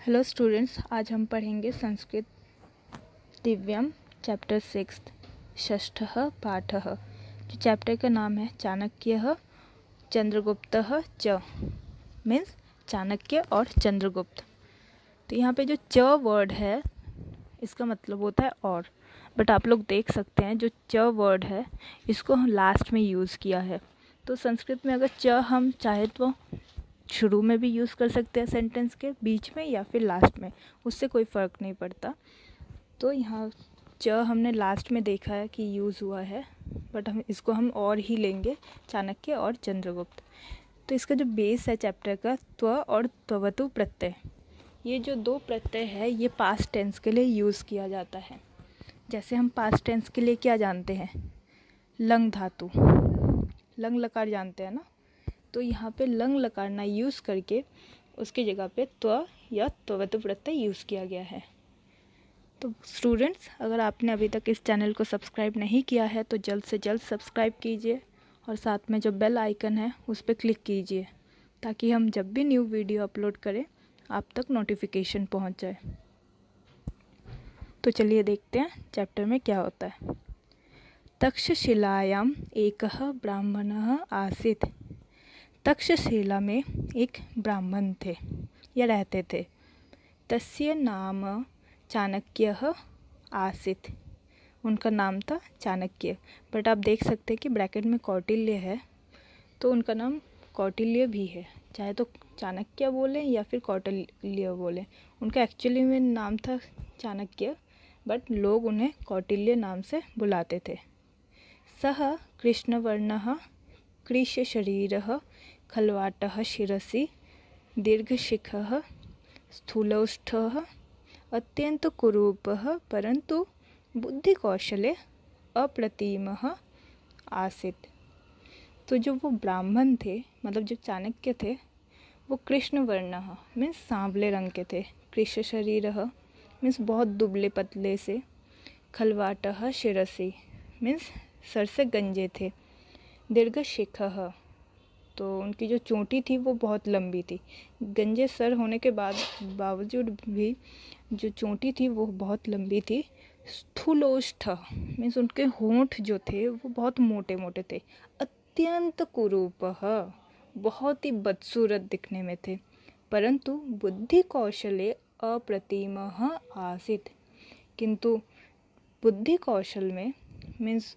Hello students, आज हम पढ़ेंगे संस्कृत दिव्यम चैप्टर 6 षष्ठः पाठः। जो चैप्टर का नाम है चाणक्यः चंद्रगुप्तः च, मीन्स चाणक्य और चंद्रगुप्त। तो यहाँ पे जो च वर्ड है इसका मतलब होता है और, बट आप लोग देख सकते हैं जो च वर्ड है इसको हम लास्ट में यूज़ किया है। तो संस्कृत में अगर च हम चाहे तो शुरू में भी यूज़ कर सकते हैं, सेंटेंस के बीच में या फिर लास्ट में, उससे कोई फ़र्क नहीं पड़ता। तो यहाँ च हमने लास्ट में देखा है कि यूज़ हुआ है, बट हम और ही लेंगे, चाणक्य और चंद्रगुप्त। तो इसका जो बेस है चैप्टर का, त्व और त्ववतु प्रत्यय, ये जो दो प्रत्यय है ये पास्ट टेंस के लिए यूज़ किया जाता है। जैसे हम पास्ट टेंस के लिए क्या जानते हैं, लंग धातु, लंग लकार जानते हैं ना। तो यहाँ पे लंग लकार ना यूज़ करके उसकी जगह पे त्व या त्ववतु प्रत्यय यूज़ किया गया है। तो स्टूडेंट्स, अगर आपने अभी तक इस चैनल को सब्सक्राइब नहीं किया है तो जल्द से जल्द सब्सक्राइब कीजिए और साथ में जो बेल आइकन है उस पर क्लिक कीजिए, ताकि हम जब भी न्यू वीडियो अपलोड करें आप तक नोटिफिकेशन पहुंच जाए। तो चलिए देखते हैं चैप्टर में क्या होता है। तक्षशिलायाम एकः ब्राह्मणः आसीत्। तक्षशिला में एक ब्राह्मण थे या रहते थे। तस्य नाम चाणक्यः आसीत्। उनका नाम था चाणक्य, बट आप देख सकते हैं कि ब्रैकेट में कौटिल्य है, तो उनका नाम कौटिल्य भी है। चाहे तो चाणक्य बोले या फिर कौटिल्य बोले, उनका एक्चुअली में नाम था चाणक्य, बट लोग उन्हें कौटिल्य नाम से बुलाते थे। सः कृष्णवर्णः कृशशरीरः खल्वाटः शिरसि दीर्घशिखः स्थूलौष्ठः अत्यन्तकुरूपः परन्तु बुद्धिकौशले अप्रतिमः आसीत्। तो जो वो ब्राह्मण थे, मतलब जो चाणक्य थे, वो कृष्णवर्णः मीन्स सांवले रंग के थे, कृशशरीरः मीन्स बहुत दुबले पतले से, खल्वाटः शिरसि मीन्स सर से गंजे थे, दीर्घशिखः तो उनकी जो चोटी थी वो बहुत लंबी थी। गंजे सर होने के बावजूद भी जो चोटी थी वो बहुत लंबी थी। स्थूलोष्ठ मीन्स उनके होंठ जो थे वो बहुत मोटे मोटे थे। अत्यंत कुरूपः बहुत ही बदसूरत दिखने में थे। परंतु बुद्धि कौशले अप्रतिमः आसीत्। किंतु बुद्धि कौशल में मीन्स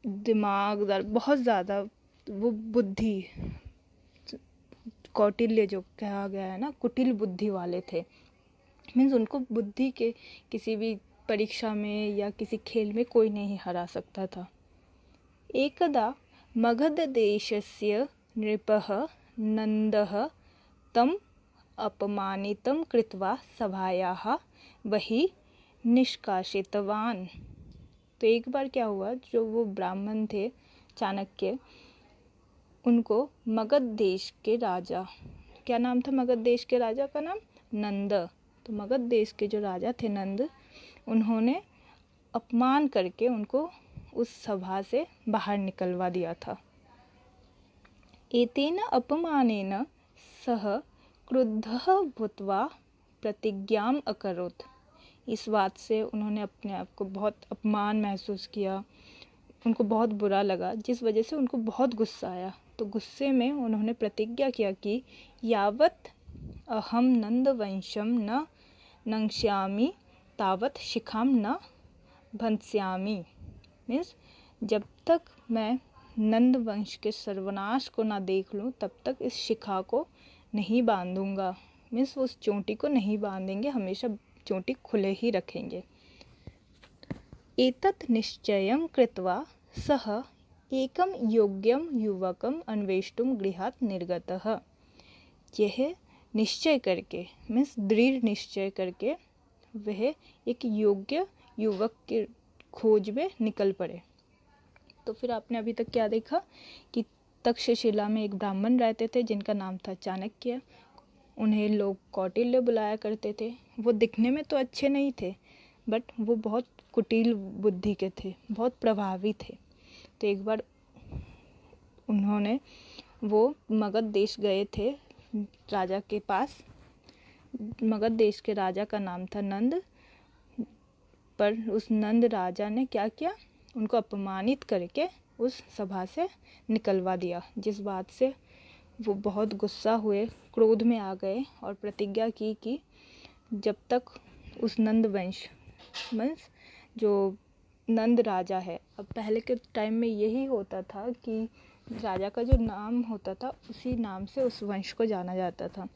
दिमागदार, बहुत ज़्यादा वो बुद्धि, कौटिल्य जो कहा गया है ना, कुटिल बुद्धि वाले थे। मीन्स उनको बुद्धि के किसी भी परीक्षा में या किसी खेल में कोई नहीं हरा सकता था। एकदा मगधदेशस्य नृपः नन्दः तम अपमानितं कृत्वा सभायाः बहिः निष्कासितवान्। तो एक बार क्या हुआ, जो वो ब्राह्मण थे चाणक्य, उनको मगध देश के राजा, क्या नाम था मगध देश के राजा का नाम, नंद। तो मगध देश के जो राजा थे नंद, उन्होंने अपमान करके उनको उस सभा से बाहर निकलवा दिया था। एतेन अपमानेन सः क्रुद्धः भूत्वा प्रतिज्ञाम् अकरोत्। इस बात से उन्होंने अपने आप को बहुत अपमान महसूस किया, उनको बहुत बुरा लगा, जिस वजह से उनको बहुत गुस्सा आया। तो गुस्से में उन्होंने प्रतिज्ञा किया कि यावत् अहम नंदवंशम न नंक्ष्यामि तावत् शिखाम न भंस्यामि। मीन्स जब तक मैं नंद वंश के सर्वनाश को ना देख लूँ तब तक इस शिखा को नहीं बांधूंगा। मीन्स उस चोटी को नहीं बांधेंगे, हमेशा चोटी खुले ही रखेंगे। एतत् निश्चयं कृत्वा सः एकं योग्यं युवकम् अन्वेष्टुं गृहात् निर्गतः। यह निश्चय करके मीन्स दृढ़ निश्चय करके वह एक योग्य युवक की खोज में निकल पड़े। तो फिर आपने अभी तक क्या देखा कि तक्षशिला में एक ब्राह्मण रहते थे जिनका नाम था चाणक्य। उन्हें लोग कौटिल्य बुलाया करते थे। वो दिखने में तो अच्छे नहीं थे, बट वो बहुत कुटिल बुद्धि के थे, बहुत प्रभावी थे। तो एक बार वो मगध देश गए थे राजा के पास, मगध देश के राजा का नाम था नंद। पर उस नंद राजा ने क्या किया, उनको अपमानित करके उस सभा से निकलवा दिया, जिस बात से वो बहुत गुस्सा हुए, क्रोध में आ गए और प्रतिज्ञा की कि जब तक उस नंद वंश जो नंद राजा है, अब पहले के टाइम में यही होता था कि राजा का जो नाम होता था उसी नाम से उस वंश को जाना जाता था।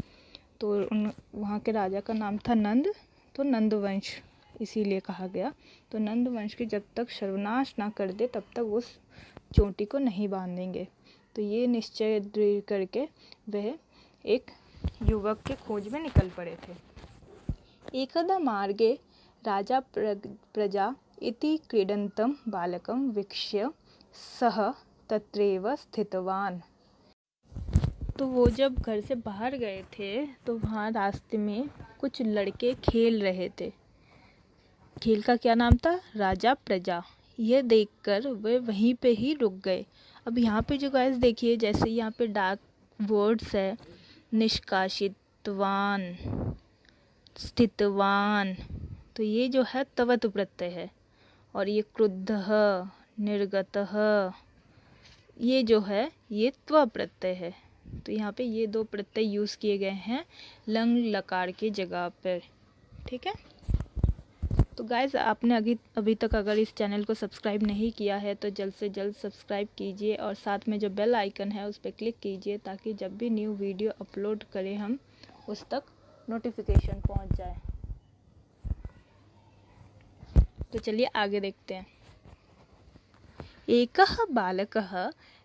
तो वहाँ के राजा का नाम था नंद, तो नंद वंश इसीलिए कहा गया। तो नंद वंश की जब तक सर्वनाश ना कर दे तब तक उस चोटी को नहीं बांधेंगे। तो ये निश्चय दृढ़ करके वह एक युवक के खोज में निकल पड़े थे। एकदा मार्गे राजा प्रजा इति क्रीडन्तं बालकं वीक्ष्य सः तत्रैव स्थितवान। तो वो जब घर से बाहर गए थे तो वहाँ रास्ते में कुछ लड़के खेल रहे थे। खेल का क्या नाम था, राजा प्रजा। यह देखकर वे वहीं पे ही रुक गए। अब यहाँ पे जो गाइस देखिए, जैसे यहाँ पे डार्क वर्ड्स है, निष्कासितवान, स्थितवान, तो ये जो है तवत प्रत्यय है। और ये क्रुद्धः, निर्गतः, ये जो है ये त्व प्रत्यय है। तो यहाँ पे ये दो प्रत्यय यूज़ किए गए हैं लंग लकार के जगह पर। ठीक है। तो गाइस आपने अभी तक अगर इस चैनल को सब्सक्राइब नहीं किया है तो जल्द से जल्द सब्सक्राइब कीजिए और साथ में जो बेल आइकन है उस पर क्लिक कीजिए ताकि जब भी न्यू वीडियो अपलोड करें हम उस तक नोटिफिकेशन पहुंच जाए। तो चलिए आगे देखते हैं। एकः बालकः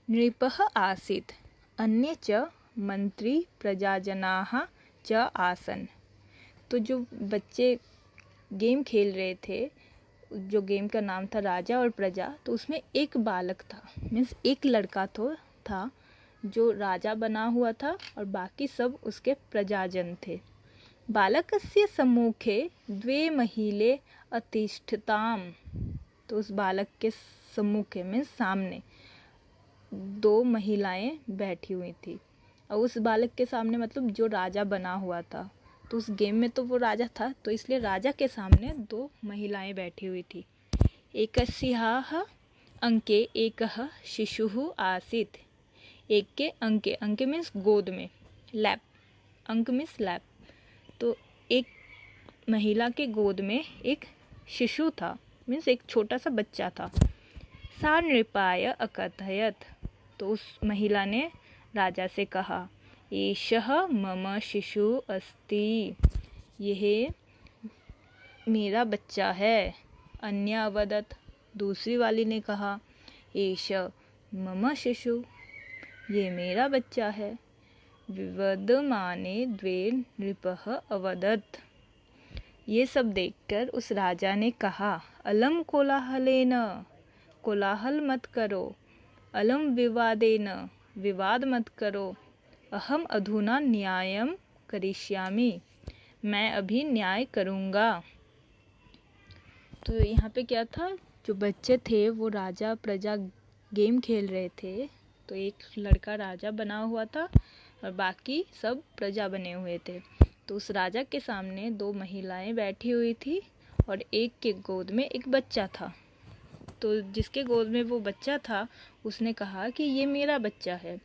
नृपः आसीत्, अन्ये च मंत्री प्रजाजनाः च आसन्। तो जो बच्चे गेम खेल रहे थे, जो गेम का नाम था राजा और प्रजा, तो उसमें एक बालक था, मीन्स एक लड़का था जो राजा बना हुआ था और बाकी सब उसके प्रजाजन थे। बालकस्य सम्मुखे द्वे महिले अतिष्ठताम्। तो उस बालक के सम्मुखे में सामने दो महिलाएं बैठी हुई थी। और उस बालक के सामने मतलब जो राजा बना हुआ था, तो उस गेम में तो वो राजा था, तो इसलिए राजा के सामने दो महिलाएं बैठी हुई थी। एकस्याः अंके एकः शिशुः आसीत्। एक के अंके, अंके मीन्स गोद में, लैप, अंक मीन्स लैप। तो एक महिला के गोद में एक शिशु था, मीन्स एक छोटा सा बच्चा था। सा नृपाय अकथयत्। तो उस महिला ने राजा से कहा, एषः मम शिशु अस्ति, यह मेरा बच्चा है। अन्य अवदत्। दूसरी वाली ने कहा, एष मम शिशु, ये मेरा बच्चा है। विवदमाने द्वे नृपः अवदत्। ये सब देखकर उस राजा ने कहा, अलम कोलाहलेन, कोलाहल मत करो, अलम विवादेन, विवाद मत करो, अहम अधुना न्यायम करिष्यामि, मैं अभी न्याय करूँगा। तो यहाँ पे क्या था, जो बच्चे थे वो राजा प्रजा गेम खेल रहे थे। तो एक लड़का राजा बना हुआ था और बाकी सब प्रजा बने हुए थे। तो उस राजा के सामने दो महिलाएं बैठी हुई थी और एक के गोद में एक बच्चा था। तो जिसके गोद में वो बच्चा था उसने कहा कि ये मेरा बच्चा है।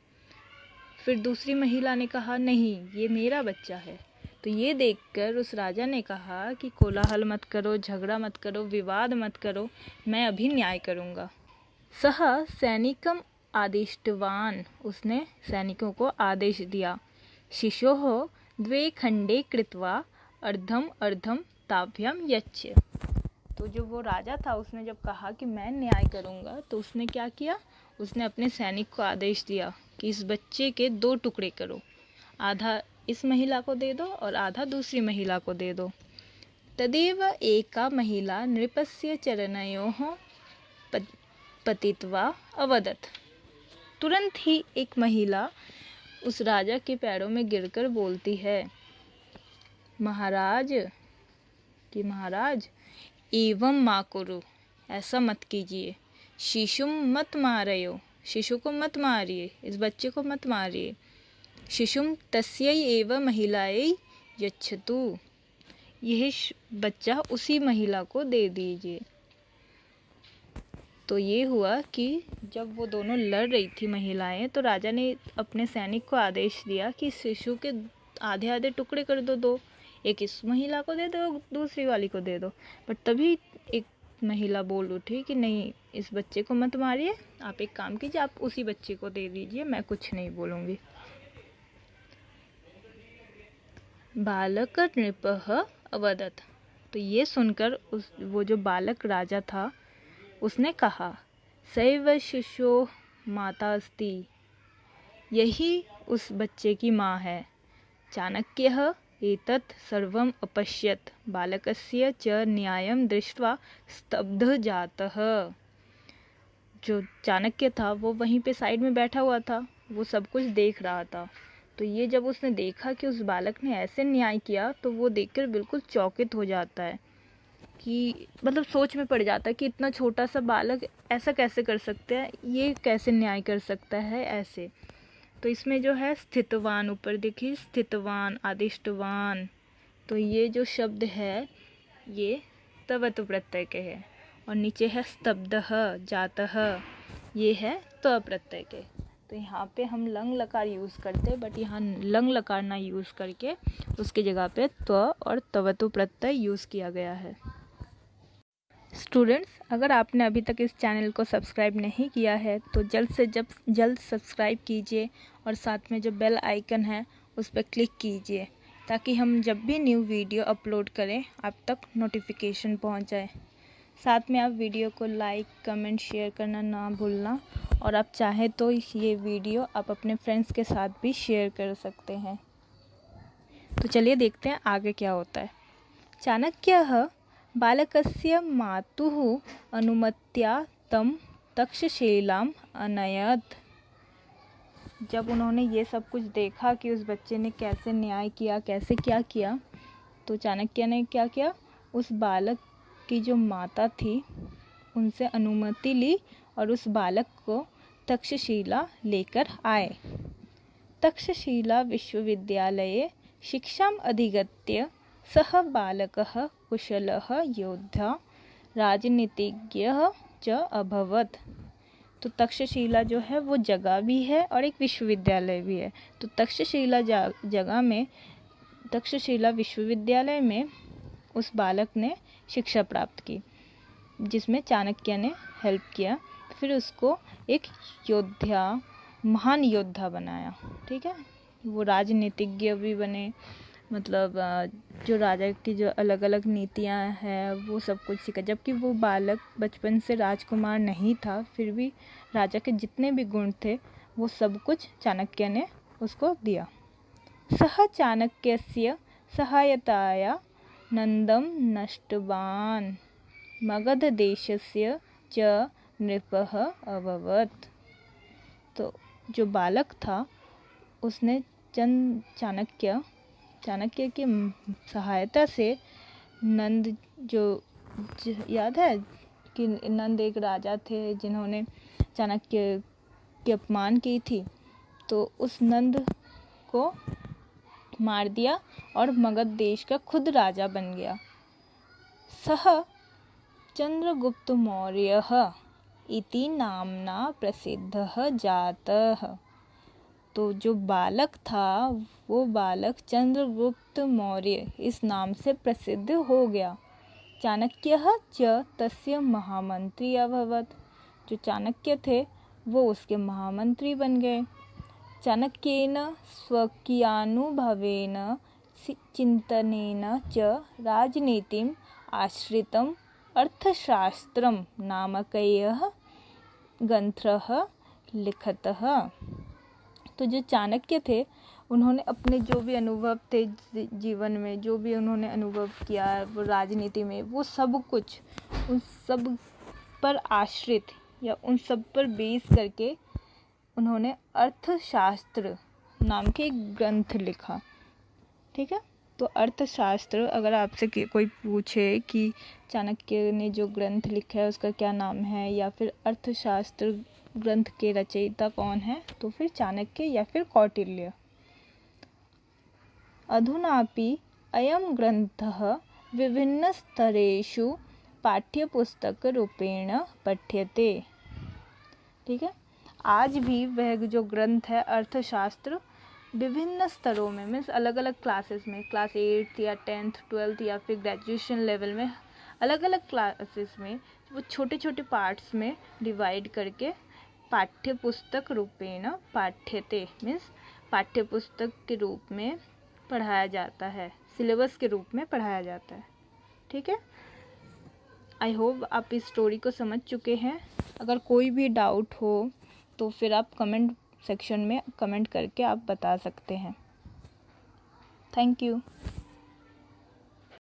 फिर दूसरी महिला ने कहा, नहीं ये मेरा बच्चा है। तो ये देखकर उस राजा ने कहा कि कोलाहल मत करो, झगड़ा मत करो, विवाद मत करो, मैं अभी न्याय करूँगा। सह सैनिकम आदिष्टवान। उसने सैनिकों को आदेश दिया। शिशोः द्वे खंडे कृत्वा अर्धम अर्धम ताभ्यम यच्छ। तो जो वो राजा था उसने जब कहा कि मैं न्याय करूँगा, तो उसने क्या किया, उसने अपने सैनिक को आदेश दिया कि इस बच्चे के दो टुकड़े करो, आधा इस महिला को दे दो और आधा दूसरी महिला को दे दो। तदेव एका महिला नृपस्य चरणयोः पतित्वा अवदत्। तुरंत ही एक महिला उस राजा के पैरों में गिरकर बोलती है, महाराज कि महाराज एवं मा कुरु, ऐसा मत कीजिए, शिशुम मत मारियो, शिशु को मत मारिए, इस बच्चे को मत मारिए। शिशुम तस्यै एव महिलायै यच्छतु, यह बच्चा उसी महिला को दे दीजिए। तो ये हुआ कि जब वो दोनों लड़ रही थी महिलाएं, तो राजा ने अपने सैनिक को आदेश दिया कि शिशु के आधे आधे टुकड़े कर दो, एक इस महिला को दे दो, दूसरी वाली को दे दो। बट तभी एक महिला बोल उठी कि नहीं, इस बच्चे को मत मारिए, आप एक काम कीजिए, आप उसी बच्चे को दे दीजिए, मैं कुछ नहीं बोलूँगी। बालक नृपः अवदत्, तो ये सुनकर वो जो बालक राजा था उसने कहा, सैव शिशो माता अस्ति, यही उस बच्चे की माँ है। चाणक्यः एतत् सर्वम् अपश्यत्, बालकस्य च न्यायं दृष्ट्वा स्तब्धः जातः। जो चाणक्य था वो वहीं पे साइड में बैठा हुआ था, वो सब कुछ देख रहा था। तो ये जब उसने देखा कि उस बालक ने ऐसे न्याय किया, तो वो देखकर बिल्कुल चौकित हो जाता है कि मतलब सोच में पड़ जाता है कि इतना छोटा सा बालक ऐसा कैसे कर सकता है, ये कैसे न्याय कर सकता है ऐसे। तो इसमें जो है स्थितवान, ऊपर देखिए स्थितवान, आदिष्टवान, तो ये जो शब्द है ये तवतु प्रत्यय के है, और नीचे है स्तब्धः जातः, ये है त्व प्रत्यय के। तो यहाँ पे हम लंग लकार यूज़ करते हैं, बट यहाँ लंग लकार ना यूज़ करके उसकी जगह पे त्व और तवतु प्रत्यय यूज़ किया गया है। स्टूडेंट्स, अगर आपने अभी तक इस चैनल को सब्सक्राइब नहीं किया है तो जल्द से जल्द सब्सक्राइब कीजिए, और साथ में जो बेल आइकन है उस पर क्लिक कीजिए, ताकि हम जब भी न्यू वीडियो अपलोड करें आप तक नोटिफिकेशन पहुंच जाए। साथ में आप वीडियो को लाइक, कमेंट, शेयर करना ना भूलना, और आप चाहें तो ये वीडियो आप अपने फ्रेंड्स के साथ भी शेयर कर सकते हैं। तो चलिए देखते हैं आगे क्या होता है। चाणक्यः बालकस्य मातुः अनुमत्या तं तक्षशिलाम् अनयत्। जब उन्होंने ये सब कुछ देखा कि उस बच्चे ने कैसे न्याय किया, कैसे क्या किया, तो चाणक्य ने क्या किया, उस बालक की जो माता थी उनसे अनुमति ली और उस बालक को तक्षशिला लेकर आए। तक्षशिला विश्वविद्यालये शिक्षाम् अधिगत्य सः बालकः कुशलः योद्धा राजनीतिज्ञः च अभवत्। तो तक्षशिला जो है वो जगह भी है और एक विश्वविद्यालय भी है। तो तक्षशिला जगह में, तक्षशिला विश्वविद्यालय में उस बालक ने शिक्षा प्राप्त की, जिसमें चाणक्य ने हेल्प किया। फिर उसको एक योद्धा, महान योद्धा बनाया। ठीक है, वो राजनीतिज्ञ भी बने, मतलब जो राजा की जो अलग अलग नीतियां हैं वो सब कुछ सीखा। जबकि वो बालक बचपन से राजकुमार नहीं था, फिर भी राजा के जितने भी गुण थे वो सब कुछ चाणक्य ने उसको दिया। सः चाणक्यस्य सहायताया नंदं नष्टवान् मगधदेशस्य च नृपः अभवत्। तो जो बालक था उसने चाणक्य की सहायता से नंद, जो याद है कि नंद एक राजा थे जिन्होंने चाणक्य की अपमान की थी, तो उस नंद को मार दिया और मगध देश का खुद राजा बन गया। सः चंद्रगुप्त मौर्यः इति नामना प्रसिद्धः जातः। तो जो बालक था वो बालक चंद्रगुप्त मौर्य इस नाम से प्रसिद्ध हो गया। चाणक्यः च तस्य महामंत्री अभवत्। जो चाणक्य थे वो उसके महामंत्री बन गए। चाणक्येन स्वकीयानुभवेन चिन्तनेन च राजनीतिम् आश्रितम् अर्थशास्त्रं नामकः ग्रंथः लिखतः। तो जो चाणक्य थे उन्होंने अपने जो भी अनुभव थे जीवन में, जो भी उन्होंने अनुभव किया वो राजनीति में, वो सब कुछ उन सब पर आश्रित या उन सब पर बेस करके उन्होंने अर्थशास्त्र नाम के एक ग्रंथ लिखा। ठीक है, तो अर्थशास्त्र, अगर आपसे कोई पूछे कि चाणक्य ने जो ग्रंथ लिखा है उसका क्या नाम है, या फिर अर्थशास्त्र ग्रंथ के रचयिता कौन है, तो फिर चाणक्य या फिर कौटिल्य। अधुनापि अयं ग्रन्थः विभिन्नस्तरेषु पाठ्यपुस्तकरूपेण पठ्यते। ठीक है, आज भी वह जो ग्रंथ है अर्थशास्त्र विभिन्न स्तरों में मीन्स अलग अलग क्लासेस में, क्लास 8 या 10th 12th या फिर ग्रेजुएशन लेवल में अलग अलग क्लासेस में वो छोटे छोटे पार्ट्स में डिवाइड करके पाठ्यपुस्तक रूपेण पाठ्यते मीन्स पाठ्यपुस्तक के रूप में पढ़ाया जाता है, सिलेबस के रूप में पढ़ाया जाता है। ठीक है, आई होप आप इस स्टोरी को समझ चुके हैं। अगर कोई भी डाउट हो तो फिर आप कमेंट सेक्शन में कमेंट करके आप बता सकते हैं। Thank you.